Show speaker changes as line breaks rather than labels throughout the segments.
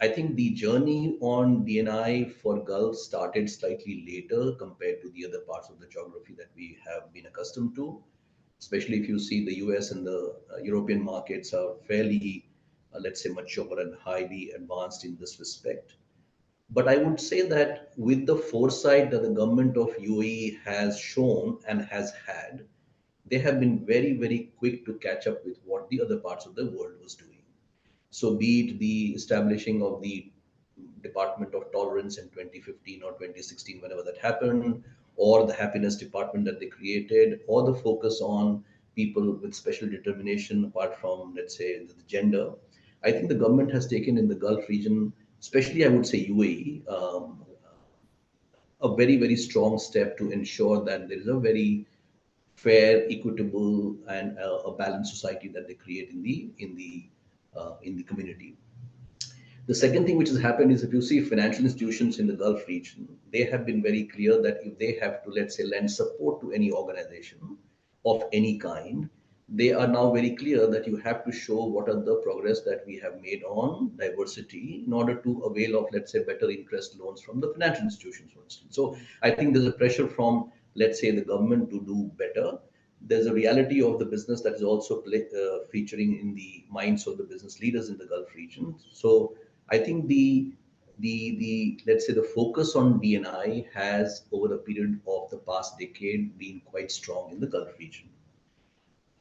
I think the journey on DNI for Gulf started slightly later compared to the other parts of the geography that we have been accustomed to. Especially if you see the US and the European markets are fairly, let's say, mature and highly advanced in this respect. But I would say that with the foresight that the government of UAE has shown and has had, they have been very, very quick to catch up with what the other parts of the world was doing. So, be it the establishing of the Department of Tolerance in 2015 or 2016, whenever that happened, or the Happiness Department that they created, or the focus on people with special determination, apart from, let's say, the gender. I think the government has taken in the Gulf region, especially I would say UAE, a very, very strong step to ensure that there is a very fair, equitable, and a balanced society that they create in the community. The second thing which has happened is if you see financial institutions in the Gulf region, they have been very clear that if they have to, let's say, lend support to any organization of any kind, they are now very clear that you have to show what are the progress that we have made on diversity in order to avail of, let's say, better interest loans from the financial institutions, for instance. So I think there's a pressure from, let's say, the government to do better. There's a reality of the business that is also featuring in the minds of the business leaders in the Gulf region. So I think the let's say the focus on DNI has over the period of the past decade been quite strong in the Gulf region.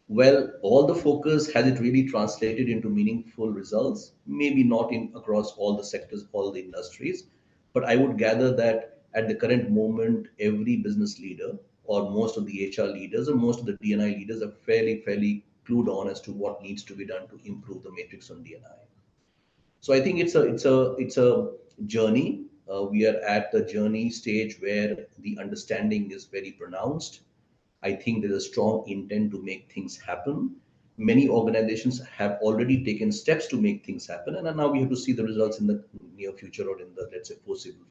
Well, all the focus, has it really translated into meaningful results? Maybe not in across all the sectors, all the industries, but I would gather that at the current moment, every business leader or most of the HR leaders or most of the DNI leaders are fairly clued on as to what needs to be done to improve the matrix on DNI. So I think it's a journey. We are at the journey stage where the understanding is very pronounced. I think there's a strong intent to make things happen. Many organizations have already taken steps to make things happen, and now we have to see the results in the near future or in the, let's say, foreseeable